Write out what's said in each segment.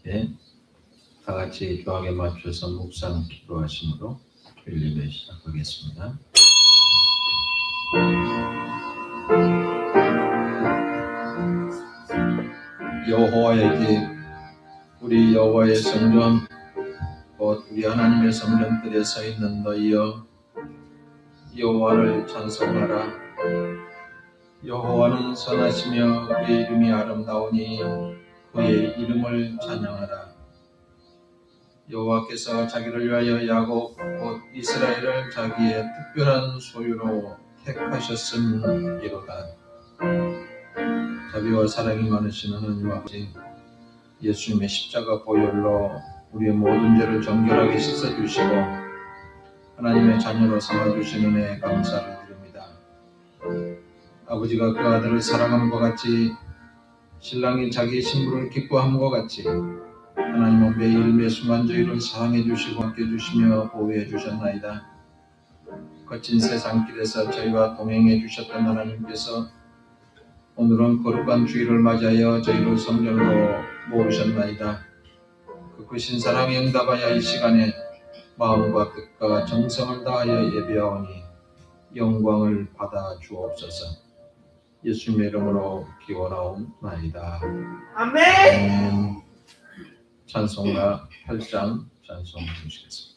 때 다 같이 교하게 맞춰서 묵상 기도하심으로 주일 예배 시작하겠습니다. 여호와의 집, 우리 여호와의 성전, 곧 우리 하나님의 성전들에 서 있는 너희여, 여호와를 찬송하라. 여호와는 선하시며 그의 이름이 아름다우니 그의 이름을 찬양하라. 여호와께서 자기를 위하여 야곱 곧 이스라엘을 자기의 특별한 소유로 택하셨음이로다. 자비와 사랑이 많으신 하나님 아버지, 예수님의 십자가 보혈로 우리의 모든 죄를 정결하게 씻어주시고 하나님의 자녀로 삼아주신 은혜에 감사를 드립니다. 아버지가 그 아들을 사랑함과 같이 신랑이 자기 신부를 기뻐함과 같이 하나님은 매일 매순간 저희를 사랑해 주시고 함께 해주시며 보호해 주셨나이다. 거친 세상길에서 저희와 동행해 주셨던 하나님께서 오늘은 거룩한 주일을 맞이하여 저희를 성전으로 모으셨나이다. 그 크신 사랑에 응답하여 이 시간에 마음과 뜻과 정성을 다하여 예배하오니 영광을 받아 주옵소서. 예수님의 이름으로 기원하옵나이다. 아멘. 찬송가 8장 찬송 주시겠습니다.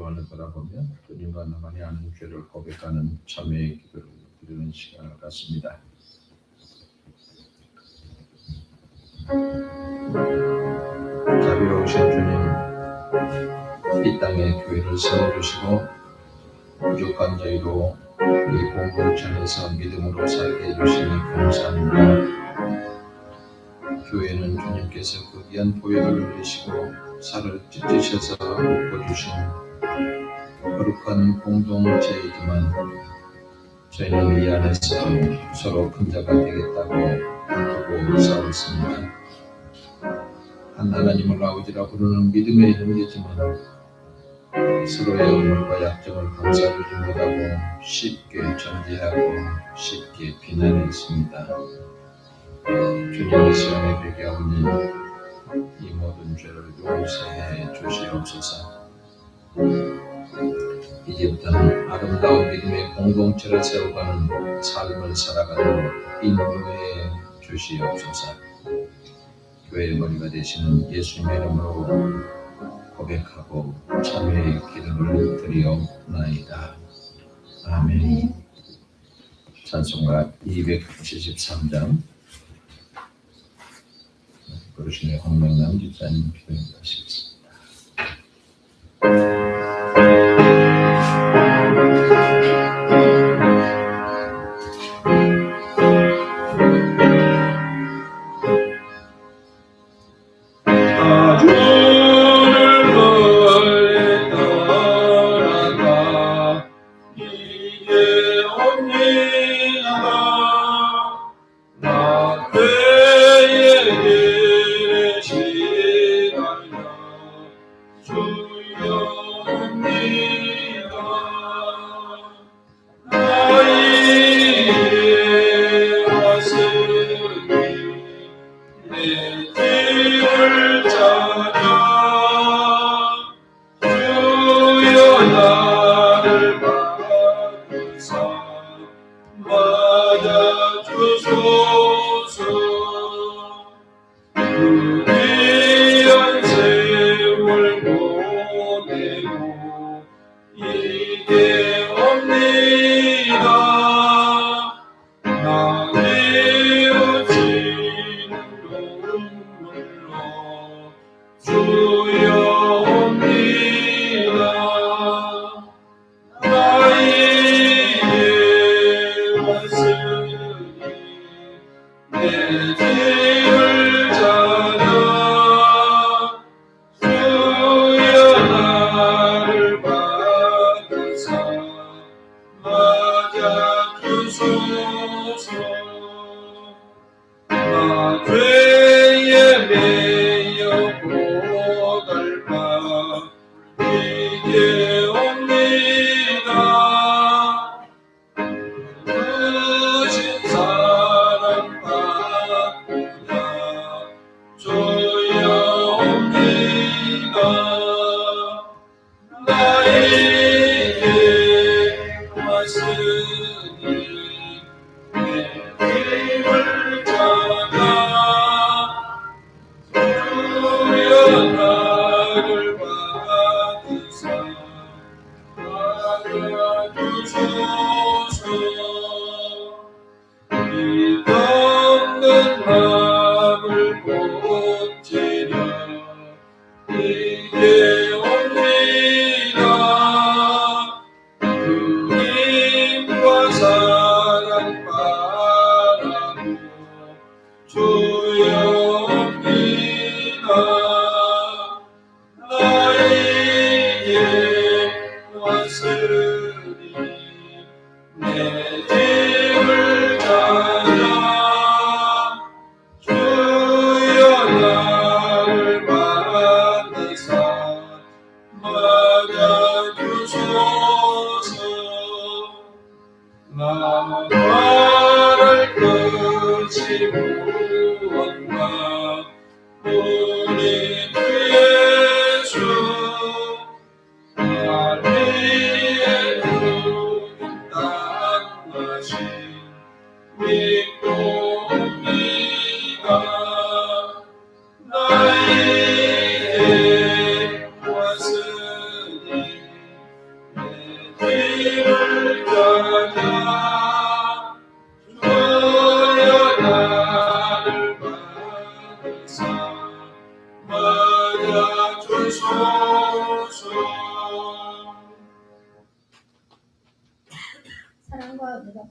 주안을 바라보며 주님과 나만이 아는 죄를 고백하는 참회의 기도를 드리는 시간을 갖습니다. 자비로우신 주님, 이 땅에 교회를 세워주시고 부족한 저희로 이 공동체에서 믿음으로 살게 해주시니 감사합니다. 교회는 주님께서 그 귀한 보혈을 흘리시고 살을 찢으셔서 묶어주신 거룩한 공동체이지만 저희는 이 안에서 서로 큰 자가 되겠다고 다투고 싸웠습니다. 한 하나님을 아버지라 부르는 믿음의 형제지만 서로의 의물과 약점을 감싸주지 못하고 쉽게 전제하고 쉽게 비난했습니다. 주님의 시간에 뵙게 하오니 이 모든 죄를 용서해 주시옵소서. 이제부터는 아름다운 믿음의 공동체를 세워가는 삶을 살아가도록 인도해 주시옵소서. 교회의 머리가 되시는 예수님의 이름으로 고백하고 참회의 기도를 드리옵나이다. 아멘. 찬송가 273장 그러시네 홍명남 집사님 기도하시겠습니다.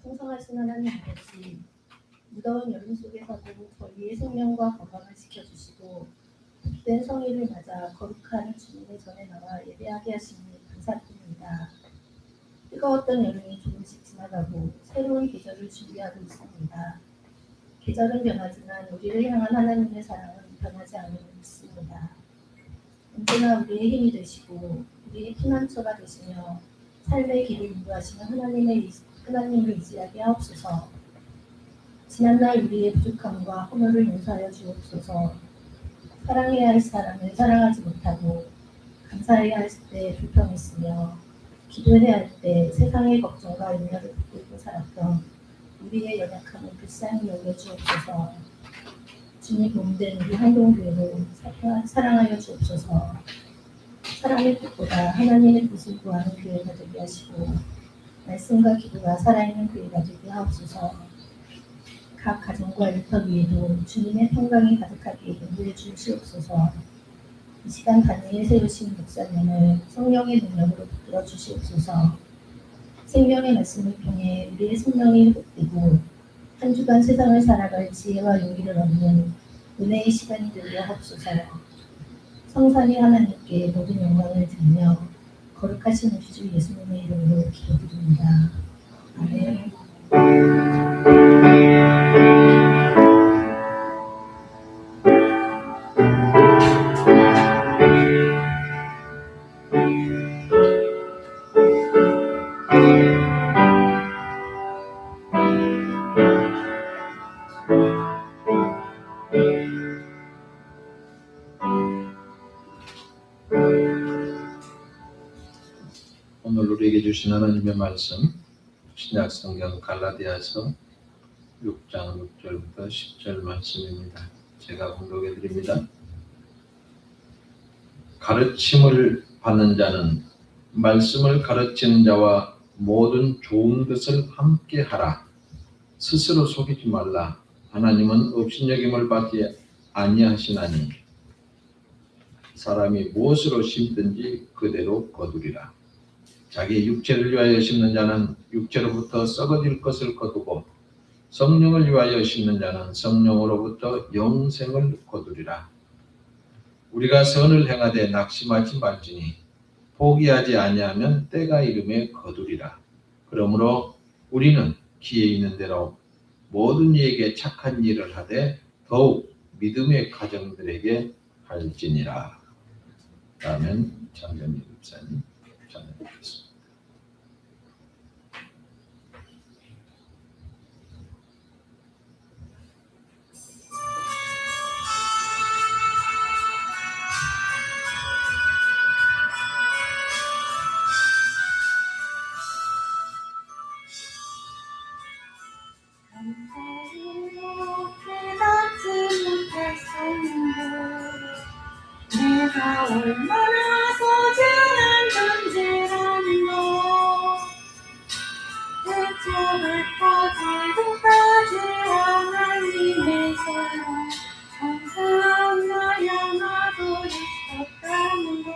풍성하신 하나님 아버지, 무더운 여름 속에서도 저희의 생명과 건강을 지켜주시고 복된 성일을 맞아 거룩한 주님의 전에 나와 예배하게 하시니 감사드립니다. 뜨거웠던 여름이 조금씩 지나가고 새로운 계절을 준비하고 있습니다. 계절은 변하지만 우리를 향한 하나님의 사랑은 변하지 않음을 믿습니다. 언제나 우리의 힘이 되시고 우리의 피난처가 되시며 삶의 길을 인도하시는 하나님을 의지하게 하옵소서. 지난날 우리의 부족함과 허물을 용서하여 주옵소서. 사랑해야 할 사람을 사랑하지 못하고 감사해야 할 때 불평했으며 기도해야 할 때 세상의 걱정과 염려를 붙들고 살았던 우리의 연약함을 불쌍히 여겨주옵소서. 주님 몸된 우리 한동교회를 사랑하여 주옵소서. 사람의 뜻보다 하나님의 뜻을 구하는 교회가 되게 하시고 말씀과 기도가 살아있는 교회가 되게 하옵소서. 각 가정과 일터 위에도 주님의 평강이 가득하게 인도해 주시옵소서. 이 시간 단위에 세우신 목사님을 성령의 능력으로 붙들어 주시옵소서. 생명의 말씀을 통해 우리의 생명이 회복되고 한 주간 세상을 살아갈 지혜와 용기를 얻는 은혜의 시간이 되게 하옵소서. 성삼위 하나님께 모든 영광을 드리며 거룩하신 우리 주 예수님의 이름으로 기도드립니다. 아멘. 오늘 우리에게 주신 하나님의 말씀 신약 성경 갈라디아서 6장 6절부터 10절 말씀입니다. 제가 공독해 드립니다. 가르침을 받는 자는 말씀을 가르치는 자와 모든 좋은 것을 함께 하라. 스스로 속이지 말라. 하나님은 업신여김을 받지 아니하시나니 사람이 무엇으로 심든지 그대로 거두리라. 자기 육체를 위하여 심는 자는 육체로부터 썩어질 것을 거두고 성령을 위하여 심는 자는 성령으로부터 영생을 거두리라. 우리가 선을 행하되 낙심하지 말지니 포기하지 아니하면 때가 이름에 거두리라. 그러므로 우리는 기회 있는 대로 모든 이에게 착한 일을 하되 더욱 믿음의 가정들에게 할지니라. 아멘. 장전희 목사님 전해드리겠습니다. 내가 얼마나 소중한 존재라는 것 대처를 터지고까지 하나님의 사랑 항상 나 향하고 있었다는 것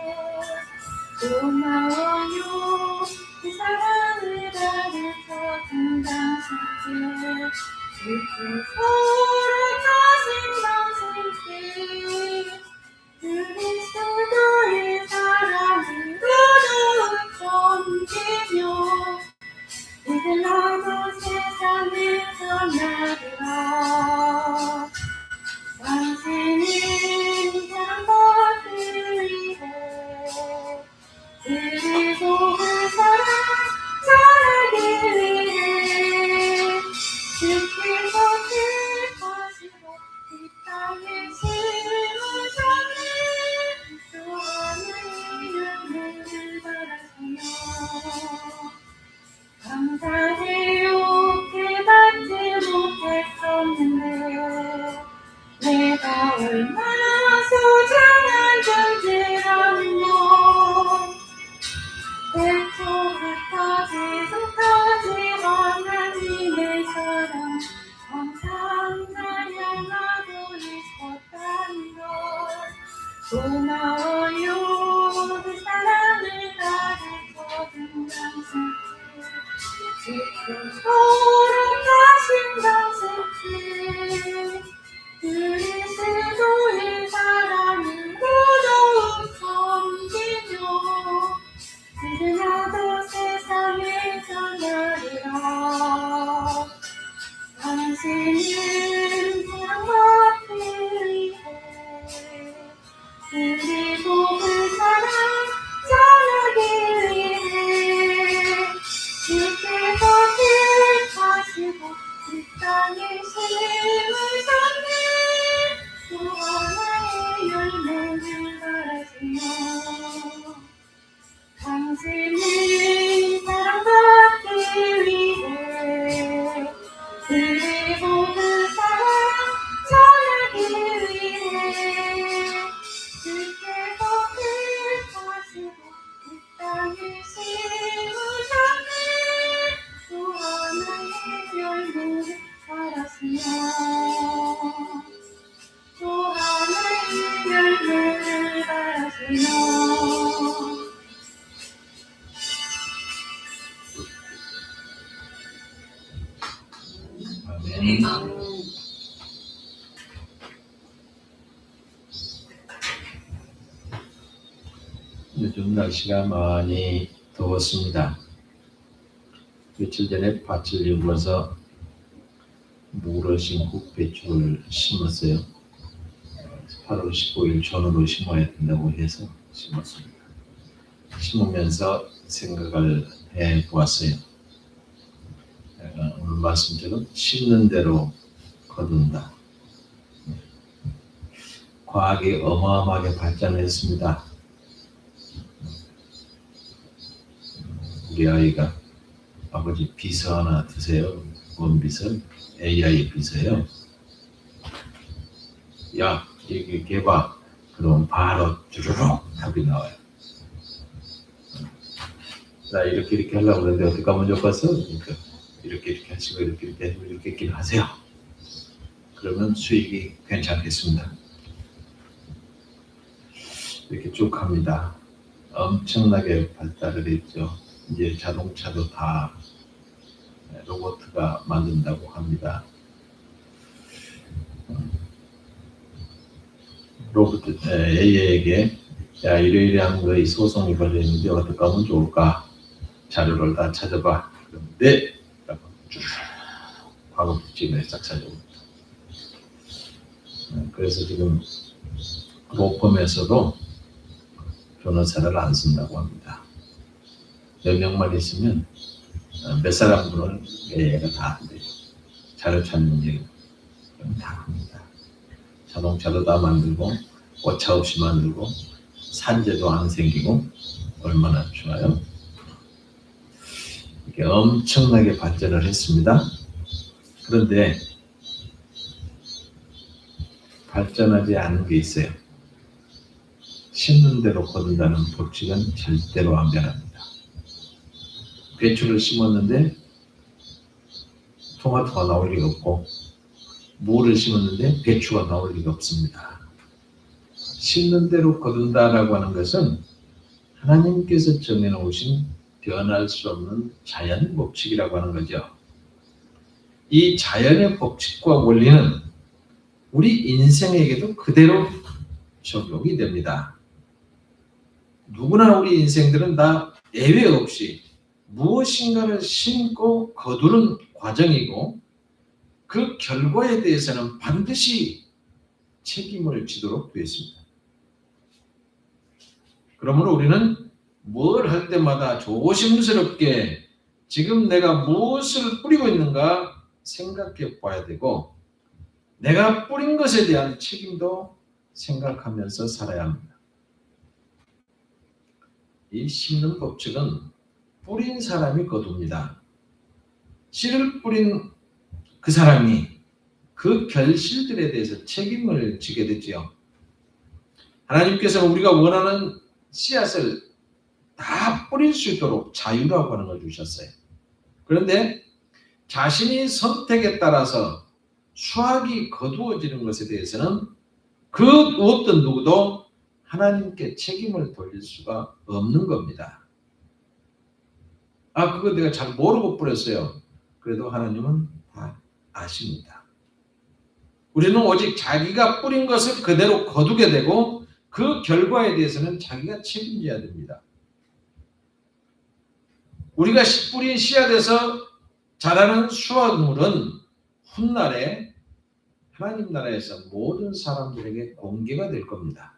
고마워요. 그 사랑을 가르쳐준 당신께 서로 가신 당신께 그리스도의 사랑으로 섬기며 이제 나도 세상에서 나르라. 당신은 사랑받으리래. 그리스도의 사랑 전하기 위해 주께서 이 땅에 심으셨네 또 하나의 열매를 바라시며 당신의 사랑받기 위해 그리고 그 사랑 전하기 위해 주께서 기뻐하시고 이 땅에 심으셨네 또 하나의 열매를 바라시며 또 하나의 열매를 바라시며 아멘. 요즘 날씨가 많이 더웠습니다. 며칠 전에 밭을 일궈서 물을 심고 배추를 심었어요. 8월 15일 전후로 심어야 된다고 해서 심었습니다. 심으면서 생각을 해보았어요. 오늘 말씀처럼 심는 대로 거둔다. 과학이 어마어마하게 발전했습니다. 우리 아이가 아버지 비서 하나 드세요. 뭔 비서? AI 비서요. 야, 이게 개봐. 그럼 바로 주르륵 답이 나와요. 나 이렇게 하려고 그러는데 어떻게 하면 좋겠어? 그러니까 이렇게 하시고 이렇게 하시고 이렇게 하세요. 그러면 수익이 괜찮겠습니다. 이렇게 쭉 합니다. 엄청나게 발달을 했죠. 이제 자동차도 다 로봇가 만든다고 합니다. 로봇 AI에게 야 이러이러한 거에 소송이 걸려있는데 어떻게 하면 좋을까? 자료를 다 찾아봐. 그런데 과거 부침에 싹 찾아옵니다. 그래서 지금 로펌에서도 변호사를 안 쓴다고 합니다. 몇 명만 있으면 몇 사람분을 얘가 다 안 돼요. 자료 찾는 일 다 합니다. 자동차도 다 만들고 오차 없이 만들고 산재도 안 생기고 얼마나 좋아요. 이게 엄청나게 발전을 했습니다. 그런데 발전하지 않은 게 있어요. 심는 대로 거둔다는 법칙은 절대로 안 변합니다. 배추를 심었는데 토마토가 나올 리가 없고 무를 심었는데 배추가 나올 리가 없습니다. 심는 대로 거둔다라고 하는 것은 하나님께서 정해놓으신 변할 수 없는 자연 법칙이라고 하는 거죠. 이 자연의 법칙과 원리는 우리 인생에게도 그대로 적용이 됩니다. 누구나 우리 인생들은 다 예외 없이 무엇인가를 심고 거두는 과정이고 그 결과에 대해서는 반드시 책임을 지도록 되어 있습니다. 그러므로 우리는 뭘 할 때마다 조심스럽게 지금 내가 무엇을 뿌리고 있는가 생각해 봐야 되고 내가 뿌린 것에 대한 책임도 생각하면서 살아야 합니다. 이 심는 법칙은 뿌린 사람이 거둡니다. 씨를 뿌린 그 사람이 그 결실들에 대해서 책임을 지게 되지요. 하나님께서는 우리가 원하는 씨앗을 다 뿌릴 수 있도록 자유라고 하는 걸 주셨어요. 그런데 자신이 선택에 따라서 수확이 거두어지는 것에 대해서는 그 어떤 누구도 하나님께 책임을 돌릴 수가 없는 겁니다. 그거 내가 잘 모르고 뿌렸어요. 그래도 하나님은 다 아십니다. 우리는 오직 자기가 뿌린 것을 그대로 거두게 되고 그 결과에 대해서는 자기가 책임져야 됩니다. 우리가 뿌린 씨앗에서 자라는 수확물은 훗날에 하나님 나라에서 모든 사람들에게 공개가 될 겁니다.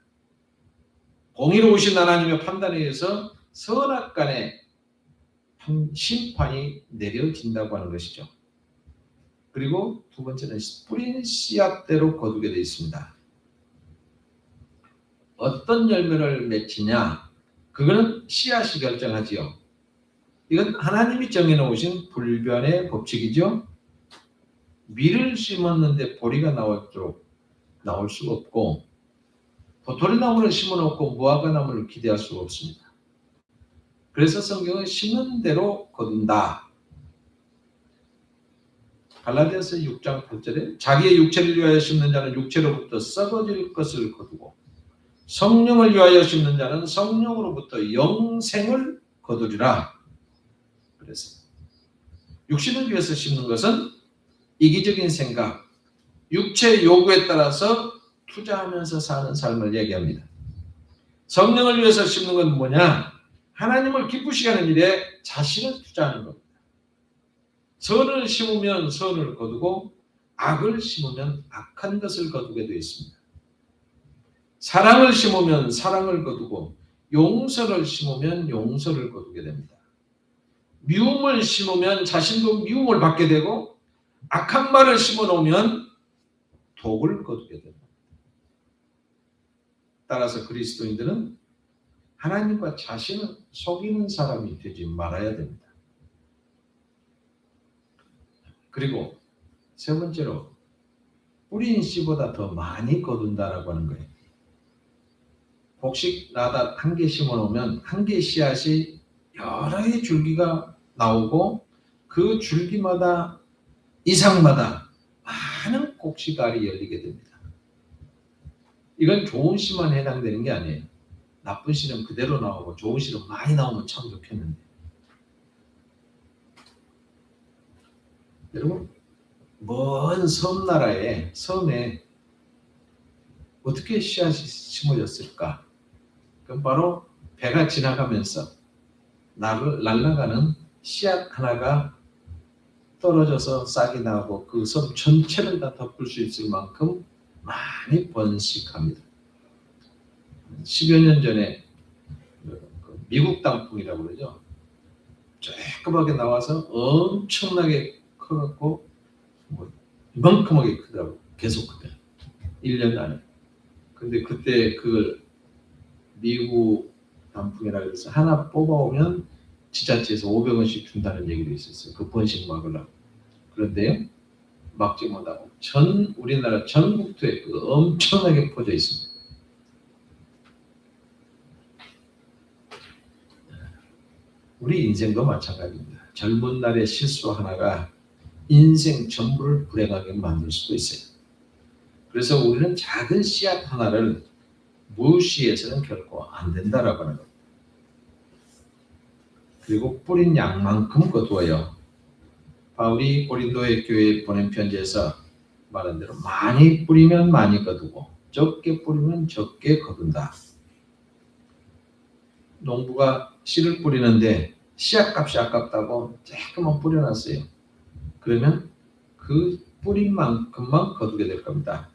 공의로우신 하나님의 판단에 의해서 선악간의 심판이 내려진다고 하는 것이죠. 그리고 두 번째는 뿌린 씨앗대로 거두게 되어 있습니다. 어떤 열매를 맺히냐? 그거는 씨앗이 결정하지요. 이건 하나님이 정해놓으신 불변의 법칙이죠. 밀을 심었는데 보리가 나올 수가 없고, 도토리나무를 심어놓고 무화과나무를 기대할 수가 없습니다. 그래서 성경은 심는 대로 거둔다. 갈라디아서 6장 8절에 자기의 육체를 위하여 심는 자는 육체로부터 썩어질 것을 거두고 성령을 위하여 심는 자는 성령으로부터 영생을 거두리라. 그래서 육신을 위해서 심는 것은 이기적인 생각, 육체의 요구에 따라서 투자하면서 사는 삶을 얘기합니다. 성령을 위해서 심는 건 뭐냐? 하나님을 기쁘시게 하는 일에 자신을 투자하는 겁니다. 선을 심으면 선을 거두고 악을 심으면 악한 것을 거두게 되어 있습니다. 사랑을 심으면 사랑을 거두고 용서를 심으면 용서를 거두게 됩니다. 미움을 심으면 자신도 미움을 받게 되고 악한 말을 심어놓으면 독을 거두게 됩니다. 따라서 그리스도인들은 하나님과 자신을 속이는 사람이 되지 말아야 됩니다. 그리고 세 번째로 뿌린 씨보다 더 많이 거둔다라고 하는 거예요. 곡식 나다 한 개 심어놓으면 한 개 씨앗이 여러 개의 줄기가 나오고 그 줄기마다 이상마다 많은 곡식알이 열리게 됩니다. 이건 좋은 씨만 해당되는 게 아니에요. 나쁜 씨는 그대로 나오고 좋은 씨는 많이 나오면 참 좋겠는데. 여러분, 먼 섬나라에 섬에 어떻게 씨앗이 심어졌을까? 그럼 바로 배가 지나가면서 날아가는 씨앗 하나가 떨어져서 싹이 나고 그 섬 전체를 다 덮을 수 있을 만큼 많이 번식합니다. 10여 년 전에 미국 단풍이라고 그러죠. 조그맣게 나와서 엄청나게 커갖고 이만큼하게 크더라고. 계속 크대. 1년 안에. 근데 그때 그걸 미국 단풍이라고 해서 하나 뽑아오면 지자체에서 500원씩 준다는 얘기도 있었어요. 그 번식 막으려고. 그런데요, 막지 못하고 우리나라 전국토에 엄청나게 퍼져 있습니다. 우리 인생도 마찬가지입니다. 젊은 날의 실수 하나가 인생 전부를 불행하게 만들 수도 있어요. 그래서 우리는 작은 씨앗 하나를 무시해서는 결코 안 된다라고 하는 겁니다. 그리고 뿌린 양만큼 거두어요. 바울이 고린도의 교회에 보낸 편지에서 말한 대로 많이 뿌리면 많이 거두고 적게 뿌리면 적게 거둔다. 농부가 씨를 뿌리는데 씨앗값이 아깝다고 조금만 뿌려놨어요. 그러면 그 뿌린 만큼만 거두게 될 겁니다.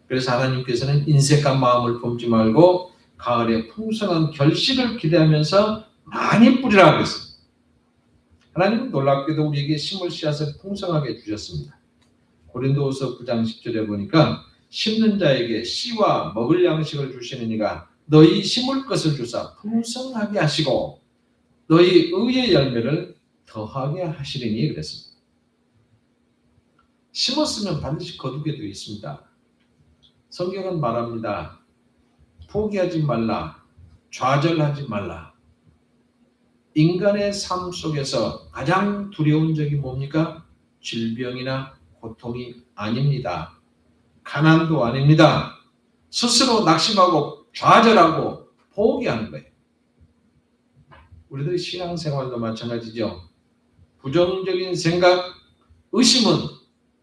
그래서 하나님께서는 인색한 마음을 품지 말고 가을에 풍성한 결실을 기대하면서 많이 뿌리라고 했습니다. 하나님은 놀랍게도 우리에게 심을 씨앗을 풍성하게 주셨습니다. 고린도후서 9장 10절에 보니까 심는 자에게 씨와 먹을 양식을 주시는 이가 너희 심을 것을 주사 풍성하게 하시고 너희 의의 열매를 더하게 하시리니 그랬습니다. 심었으면 반드시 거두게 되어 있습니다. 성경은 말합니다. 포기하지 말라. 좌절하지 말라. 인간의 삶 속에서 가장 두려운 적이 뭡니까? 질병이나 고통이 아닙니다. 가난도 아닙니다. 스스로 낙심하고 좌절하고 포기하는 거예요. 우리들의 신앙생활도 마찬가지죠. 부정적인 생각, 의심은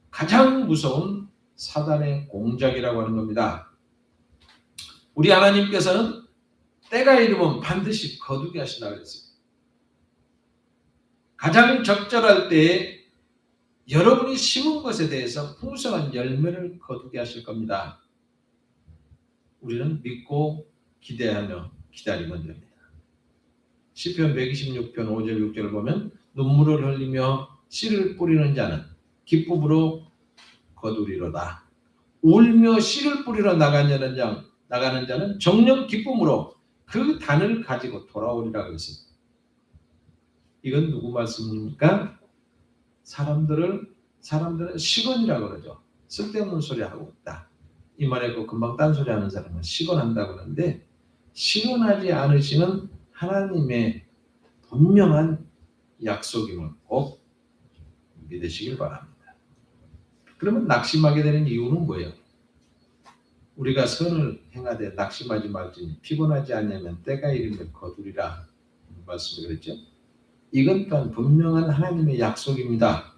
가장 무서운 사단의 공작이라고 하는 겁니다. 우리 하나님께서는 때가 이르면 반드시 거두게 하신다고 그랬어요. 가장 적절할 때에 여러분이 심은 것에 대해서 풍성한 열매를 거두게 하실 겁니다. 우리는 믿고 기대하며 기다리면 됩니다. 시편 126편 5절 6절을 보면 눈물을 흘리며 씨를 뿌리는 자는 기쁨으로 거두리로다. 울며 씨를 뿌리러 나가는 자는 정녕 기쁨으로 그 단을 가지고 돌아오리라 그랬습니다. 이건 누구 말씀입니까? 사람들은 시건이라고 그러죠. 쓸데없는 소리 하고 있다. 이 말에 금방 딴소리 하는 사람은 시건한다고 그러는데, 시건하지 않으시는 하나님의 분명한 약속임을 꼭 믿으시길 바랍니다. 그러면 낙심하게 되는 이유는 뭐예요? 우리가 선을 행하되 낙심하지 말지니 피곤하지 않으면 때가 이르면 거두리라 말씀을 그랬죠. 이건 또한 분명한 하나님의 약속입니다.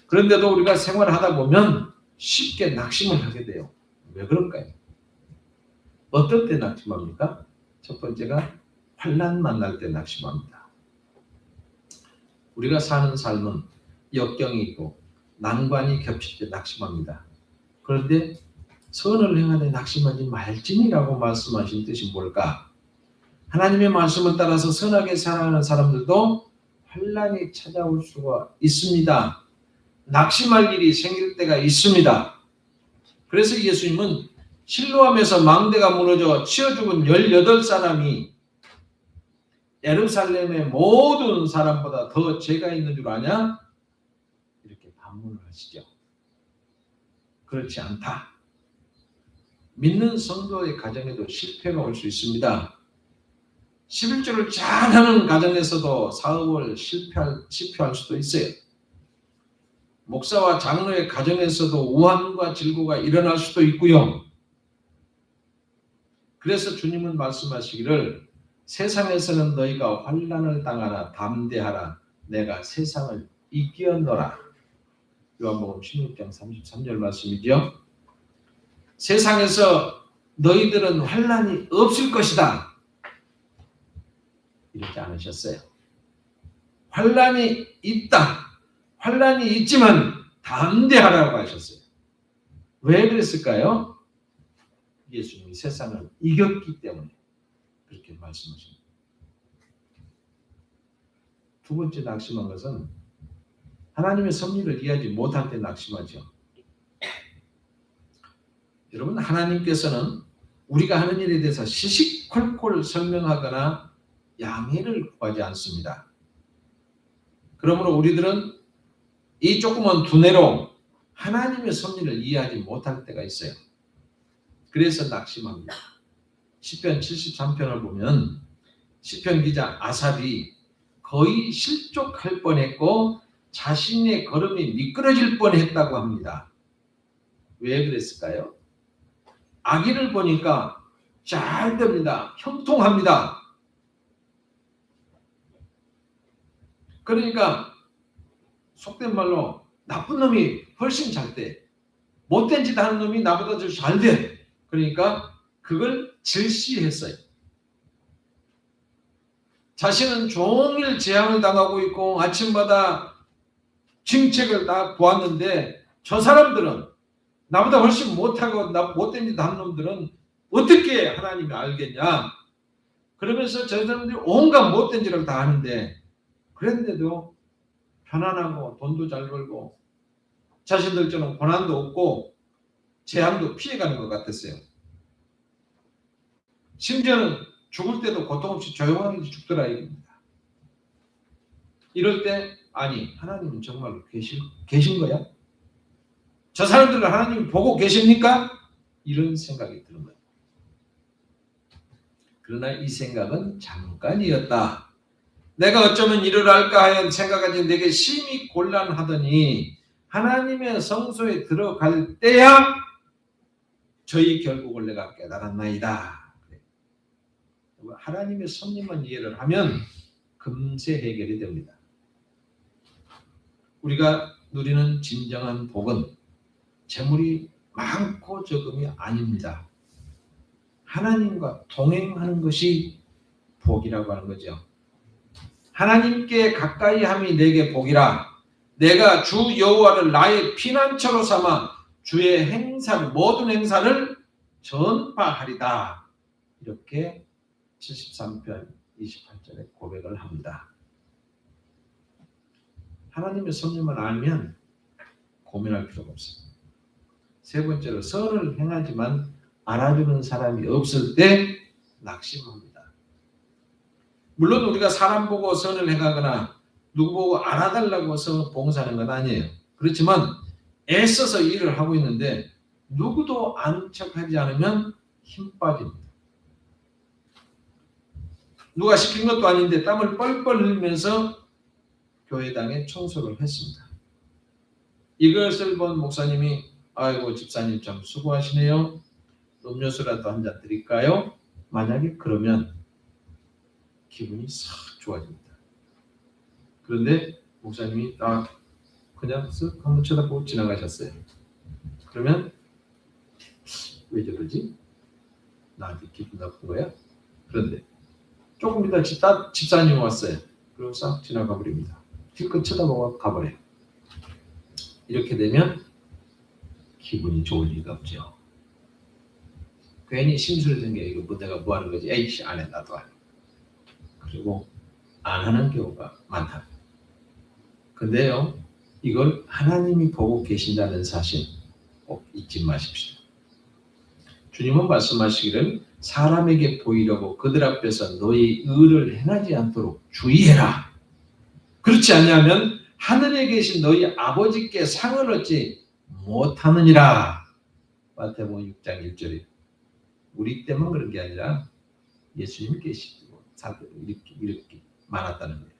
그런데도 우리가 생활하다 보면 쉽게 낙심을 하게 돼요. 왜 그럴까요? 어떨 때 낙심합니까? 첫 번째가 환난 만날 때 낙심합니다. 우리가 사는 삶은 역경이 있고 난관이 겹칠 때 낙심합니다. 그런데 선을 행하되 낙심하지 말지니라고 말씀하신 뜻이 뭘까? 하나님의 말씀을 따라서 선하게 살아가는 사람들도 환난이 찾아올 수가 있습니다. 낙심할 일이 생길 때가 있습니다. 그래서 예수님은 실로암에서 망대가 무너져 치어 죽은 18사람이 예루살렘의 모든 사람보다 더 죄가 있는 줄 아냐? 이렇게 반문을 하시죠. 그렇지 않다. 믿는 성도의 가정에도 실패가 올 수 있습니다. 11조를 잘하는 가정에서도 사업을 실패할 수도 있어요. 목사와 장로의 가정에서도 우환과 질고가 일어날 수도 있고요. 그래서 주님은 말씀하시기를 세상에서는 너희가 환난을 당하나 담대하라. 내가 세상을 이기었노라. 요한복음 16장 33절 말씀이죠. 세상에서 너희들은 환난이 없을 것이다. 이렇게 않으셨어요. 환난이 있다. 환난이 있지만 담대하라고 하셨어요. 왜 그랬을까요? 예수님이 세상을 이겼기 때문에 그렇게 말씀하십니다. 두 번째 낙심한 것은 하나님의 섭리를 이해하지 못할 때 낙심하죠. 여러분, 하나님께서는 우리가 하는 일에 대해서 시시콜콜 설명하거나 양해를 구하지 않습니다. 그러므로 우리들은 이 조그만 두뇌로 하나님의 섭리를 이해하지 못할 때가 있어요. 그래서 낙심합니다. 시편 73편을 보면 시편 기자 아삽이 거의 실족할 뻔했고 자신의 걸음이 미끄러질 뻔했다고 합니다. 왜 그랬을까요? 아기를 보니까 잘 됩니다. 형통합니다. 그러니까 속된 말로 나쁜 놈이 훨씬 잘 돼. 못된 짓 하는 놈이 나보다 더 잘 돼. 그러니까 그걸 질시했어요. 자신은 종일 재앙을 당하고 있고 아침마다 징책을 다 보았는데 저 사람들은 나보다 훨씬 못하고 못된 짓 하는 놈들은 어떻게 하나님이 알겠냐. 그러면서 저 사람들이 온갖 못된 짓을 다 하는데 그런데도 편안하고 돈도 잘 벌고 자신들처럼 고난도 없고 재앙도 피해가는 것 같았어요. 심지어는 죽을 때도 고통 없이 조용하게 죽더라 이겁니다. 이럴 때 아니 하나님은 정말 계신 거야? 저 사람들을 하나님이 보고 계십니까? 이런 생각이 드는 거예요. 그러나 이 생각은 잠깐이었다. 내가 어쩌면 이를 할까 하여 생각하지 내게 심히 곤란하더니 하나님의 성소에 들어갈 때야 저희 결국을 내가 깨달았나이다. 하나님의 섭리만 이해를 하면 금세 해결이 됩니다. 우리가 누리는 진정한 복은 재물이 많고 적음이 아닙니다. 하나님과 동행하는 것이 복이라고 하는 거죠. 하나님께 가까이 함이 내게 복이라. 내가 주 여호와를 나의 피난처로 삼아 주의 모든 행사를 전파하리다. 이렇게 73편 28절에 고백을 합니다. 하나님의 섭리만 알면 고민할 필요가 없어요. 세 번째로 선을 행하지만 알아주는 사람이 없을 때 낙심합니다. 물론 우리가 사람 보고 선을 행하거나 누구 보고 알아달라고 해서 봉사하는 건 아니에요. 그렇지만 애써서 일을 하고 있는데 누구도 아는 척하지 않으면 힘 빠집니다. 누가 시킨 것도 아닌데 땀을 뻘뻘 흘리면서 교회당에 청소를 했습니다. 이것을 본 목사님이 아이고 집사님 참 수고하시네요. 음료수라도 한 잔 드릴까요? 만약에 그러면 기분이 싹 좋아집니다. 그런데 목사님이 딱 그냥 쓱 한번 쳐다보고 지나가셨어요. 그러면 왜 저러지? 나한테 기분 나쁜 거야? 그런데 조금 이따 집사님 왔어요. 그리고 싹 지나가 버립니다. 실컷 쳐다보고 가버려요. 이렇게 되면 기분이 좋을 리가 없죠. 괜히 심술을 든 게 이거 내가 뭐 하는 거지? 에이씨 안 해 나도 안 해. 그리고 안 하는 경우가 많다. 근데요, 이걸 하나님이 보고 계신다는 사실 꼭 잊지 마십시오. 주님은 말씀하시기를 사람에게 보이려고 그들 앞에서 너희 의를 행하지 않도록 주의해라. 그렇지 않냐면 하늘에 계신 너희 아버지께 상을 얻지 못하느니라. 마태복음 6장 1절에 우리 때문에 그런 게 아니라 예수님 계시고 이렇게 많았다는 거예요.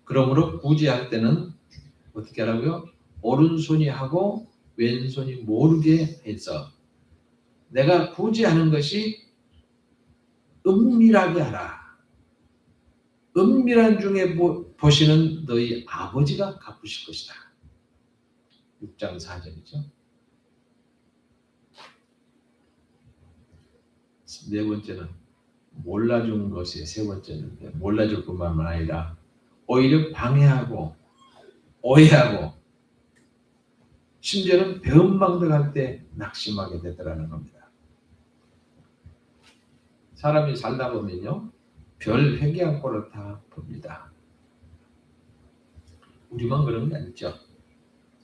그러므로 구제할 때는 어떻게 하라고요? 오른손이 하고 왼손이 모르게 해서 내가 구제하는 것이 은밀하게 하라. 은밀한 중에 보시는 너희 아버지가 갚으실 것이다. 6장 4절이죠. 네 번째는 몰라준 것이 세 번째는 몰라줄 뿐만 아니라 오히려 방해하고 오해하고 심지어는 배은망덕할 때 낙심하게 되더라는 겁니다. 사람이 살다 보면요 별 회개한 꼴을 다 봅니다. 우리만 그런 게 아니죠.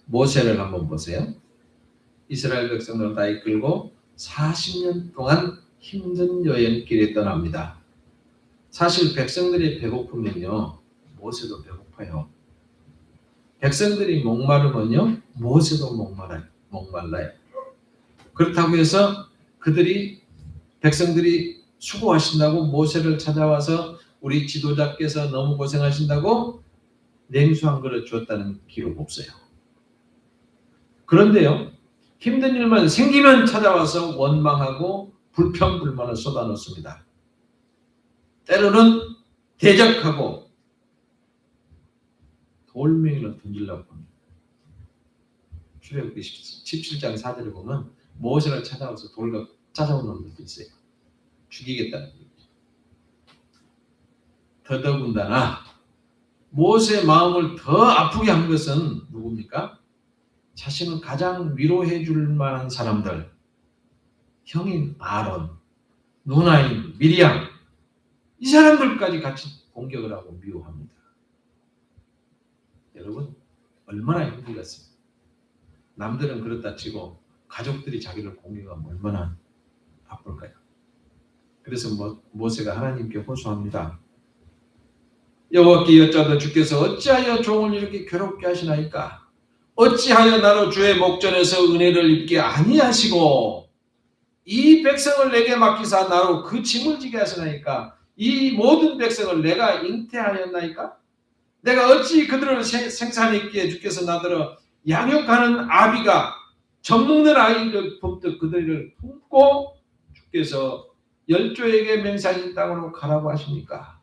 모세를 한번 보세요. 이스라엘 백성들을 다 이끌고 40년 동안 힘든 여행길에 떠납니다. 사실 백성들이 배고프면요 모세도 배고파요. 백성들이 목마르면요 모세도 목말라요. 그렇다고 해서 백성들이 수고하신다고 모세를 찾아와서 우리 지도자께서 너무 고생하신다고 냉수 한 그릇 줬다는 기록 없어요. 그런데요 힘든 일만 생기면 찾아와서 원망하고 불평불만을 쏟아놓습니다. 때로는 대적하고 돌멩이를 던지려고 합니다. 출애굽기 17장 4절에 보면 모세를 찾아와서 돌과 찾아온 놈들도 있어요. 죽이겠다는 얘기죠. 더더군다나 모세의 마음을 더 아프게 한 것은 누굽니까? 자신은 가장 위로해 줄 만한 사람들, 형인 아론, 누나인 미리암, 이 사람들까지 같이 공격을 하고 미워합니다. 여러분 얼마나 힘들겠습니까? 남들은 그렇다 치고 가족들이 자기를 공격하면 얼마나 아플까요? 그래서 모세가 하나님께 호소합니다. 여호와께 여짜도 주께서 어찌하여 종을 이렇게 괴롭게 하시나이까? 어찌하여 나로 주의 목전에서 은혜를 입게 아니하시고 이 백성을 내게 맡기사 나로 그 짐을 지게 하시나이까? 이 모든 백성을 내가 잉태하였나이까? 내가 어찌 그들을 생산했기에 주께서 나더러 양육하는 아비가 젖먹는 아이를 품듯 그들을 품고 주께서 열조에게 맹세하신 땅으로 가라고 하십니까?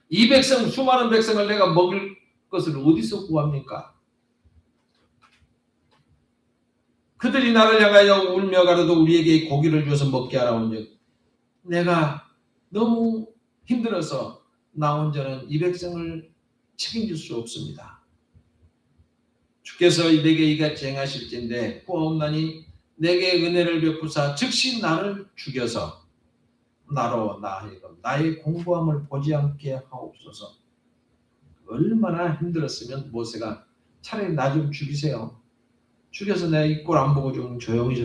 이 백성 수많은 백성을 내가 먹을 것을 어디서 구합니까? 그들이 나를 향하여 울며 가로도 우리에게 고기를 주어서 먹게 하라오니 내가 너무 힘들어서 나 혼자는 이 백성을 책임질 수 없습니다. 주께서 내게 이같이 행하실진데 구하옵나니 내게 은혜를 베푸사 즉시 나를 죽여서 나로 나하여금 나의 공고함을 보지 않게 하옵소서. 얼마나 힘들었으면 모세가 차라리 나 좀 죽이세요. 죽여서 내가 이 꼴 안 보고 좀 조용히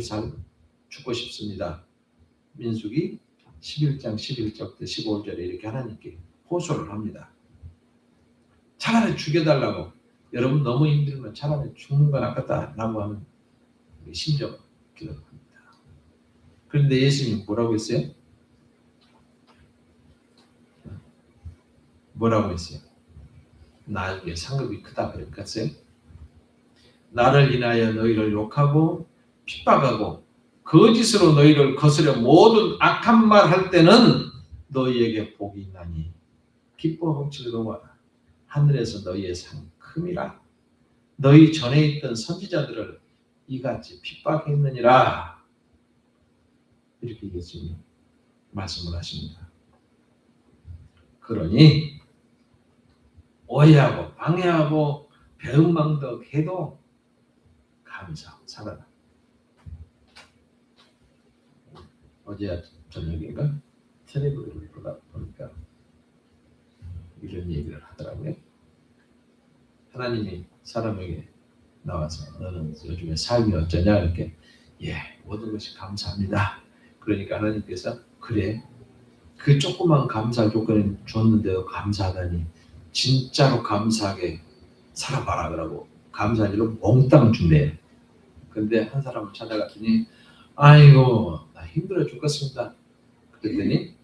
죽고 싶습니다. 민수기 11장 11절부터 15절에 이렇게 하나님께 호소를 합니다. 차라리 죽여달라고. 여러분 너무 힘들면 차라리 죽는 건 아깝다라고 하는 심정을 기록합니다. 그런데 예수님 뭐라고 했어요? 뭐라고 했어요? 나에게 상급이 크다 그랬겠어요? 나를 인하여 너희를 욕하고 핍박하고 거짓으로 너희를 거스려 모든 악한 말 할 때는 너희에게 복이 있나니 기뻐하고 즐거워하라. 하늘에서 너희의 상이 큼이라. 너희 전에 있던 선지자들을 이같이 핍박했느니라. 이렇게 예수님 말씀을 하십니다. 그러니 오해하고 방해하고 배은망덕해도 감사하고 살아라. 어제 저녁인가 텔레비전을 보다 보니까 이런 얘기를 하더라고요. 하나님이 사람에게 나와서 너는 요즘에 삶이 어쩌냐 이렇게 모든 것이 감사합니다. 그러니까 하나님께서 그래 그 조그만 감사 조건을 줬는데도 감사하다니 진짜로 감사하게 살아봐라 그러고 감사하기로 몽땅 준대요. 근데 한 사람을 찾아갔더니 아이고 나 힘들어 죽겠습니다. 그랬더니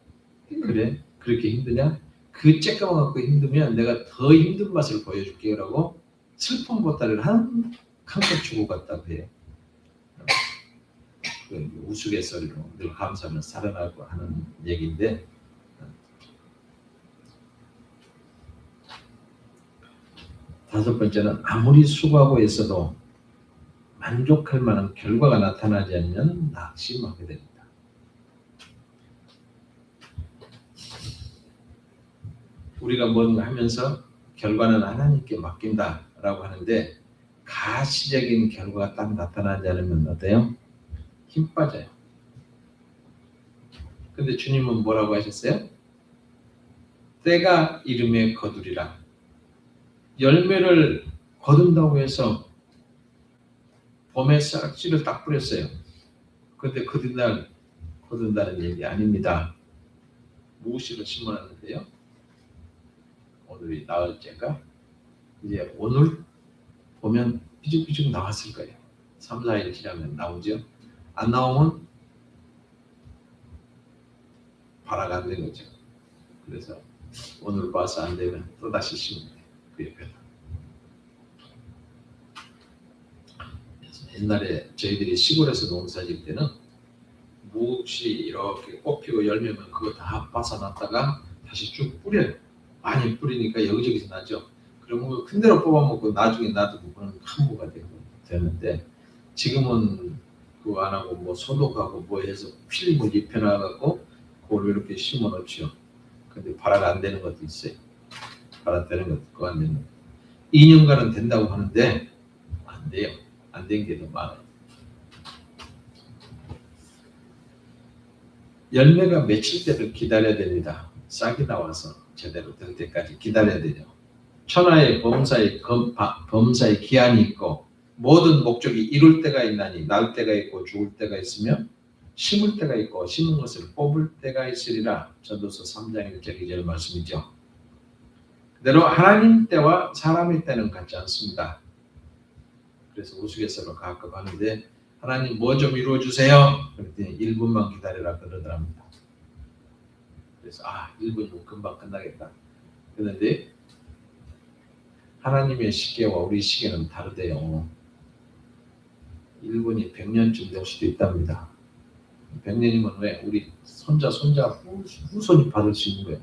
그래 그렇게 힘드냐? 그 쬐까만 갖고 힘들면 내가 더 힘든 맛을 보여줄게 라고 슬픈 보따리를 한 칸씩 주고 갔다고 해요. 그 우스갯소리로 늘 감사하면서 살아나고 하는 얘기인데 다섯 번째는 아무리 수고하고 있어도 만족할 만한 결과가 나타나지 않으면 낙심하게 됩니다. 우리가 뭔가 하면서 결과는 하나님께 맡긴다라고 하는데 가시적인 결과가 딱 나타나지 않으면 어때요? 힘 빠져요. 근데 주님은 뭐라고 하셨어요? 때가 이름에 거두리라. 열매를 거둔다고 해서 봄에 싹지를 딱 뿌렸어요. 근데 거둔다는 얘기 아닙니다. 무엇을 심어놨는데요? 오늘이 나흘째가 이제 오늘 보면 삐죽삐죽 나왔을 거예요. 3, 4일 지나면 나오죠. 안 나오면 발화가 안 된 거죠. 그래서 오늘 봐서 안 되면 또 다시 심으면 돼요. 그 옆에다. 옛날에 저희들이 시골에서 농사질 때는 묵이 이렇게 꽃피고 열매면 그거 다 빻아놨다가 다시 쭉 뿌려요. 많이 뿌리니까 여기저기서 나죠. 그러면 큰 데로 뽑아먹고 나중에 놔두고 그런 한보가 되는데 지금은 그거 안 하고 뭐 소독하고 뭐 해서 필름을 입혀놔갖고 그걸 이렇게 심어놓죠. 근데 발화가 안 되는 것도 있어요. 발화 되는 것도 있고 안 되는 것. 2년간은 된다고 하는데 안 돼요. 안 된 게 더 많아요. 열매가 맺힐 때를 기다려야 됩니다. 싹이 나와서 제대로 될 때까지 기다려야 되죠. 천하의 범사의 기한이 있고 모든 목적이 이룰 때가 있나니 날 때가 있고 죽을 때가 있으며 심을 때가 있고 심은 것을 뽑을 때가 있으리라. 전도서 3장 1절 2절 말씀이죠. 그대로 하나님 때와 사람의 때는 같지 않습니다. 그래서 우스갯소리로 가끔 하는데 하나님 뭐 좀 이루어 주세요. 그랬더니 1분만 기다리라 그러더랍니다. 그래서 1분이면 금방 끝나겠다. 그런데 하나님의 시계와 우리 시계는 다르대요. 1분이 100년쯤 될 수도 있답니다. 100년이면 왜 우리 손자 후손이 받을 수 있는 거예요.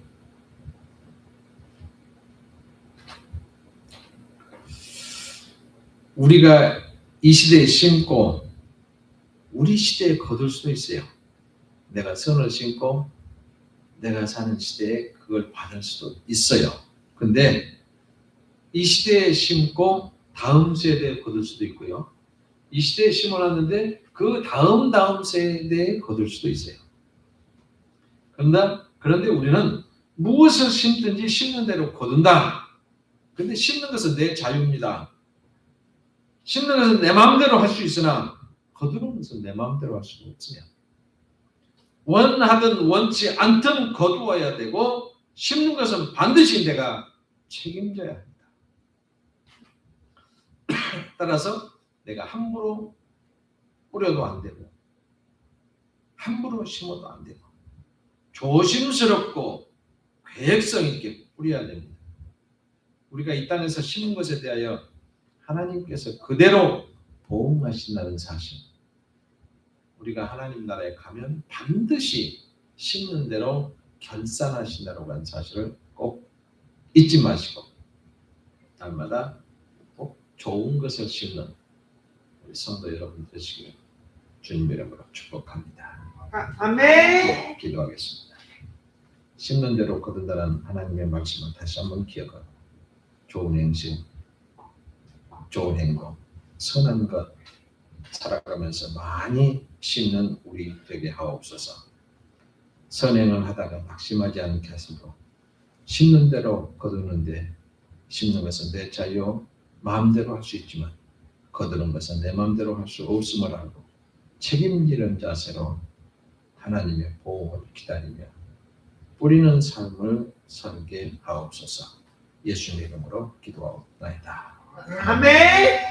우리가 이 시대에 심고 우리 시대에 거둘 수도 있어요. 내가 선을 심고 내가 사는 시대에 그걸 받을 수도 있어요. 근데 이 시대에 심고 다음 세대에 거둘 수도 있고요. 이 시대에 심어놨는데 그 다음 세대에 거둘 수도 있어요. 그런데 우리는 무엇을 심든지 심는 대로 거둔다. 근데 심는 것은 내 자유입니다. 심는 것은 내 마음대로 할 수 있으나 거두는 것은 내 마음대로 할 수가 없으며 원하든 원치 않든 거두어야 되고 심는 것은 반드시 내가 책임져야 합니다. 따라서 내가 함부로 뿌려도 안 되고 함부로 심어도 안 되고 조심스럽고 계획성 있게 뿌려야 됩니다. 우리가 이 땅에서 심은 것에 대하여 하나님께서 그대로 보응하신다는 사실, 우리가 하나님 나라에 가면 반드시 심는 대로 결산하신다고 하는 사실을 꼭 잊지 마시고 날마다 꼭 좋은 것을 심는 우리 성도 여러분 되시기를 주님 이름으로 축복합니다. 아멘. 기도하겠습니다. 심는 대로 거둔다는 하나님의 말씀을 다시 한번 기억하고 좋은 행실, 좋은 행동, 선한 것 살아가면서 많이 심는 우리 되게 하옵소서. 선행을 하다가 낙심하지 않게 하시고 심는 대로 거두는데 심는 것은 내 자유 마음대로 할 수 있지만 거두는 것은 내 마음대로 할 수 없음을 알고 책임지는 자세로 하나님의 보호를 기다리며 뿌리는 삶을 살게 하옵소서. 예수님의 이름으로 기도하옵나이다. 아멘.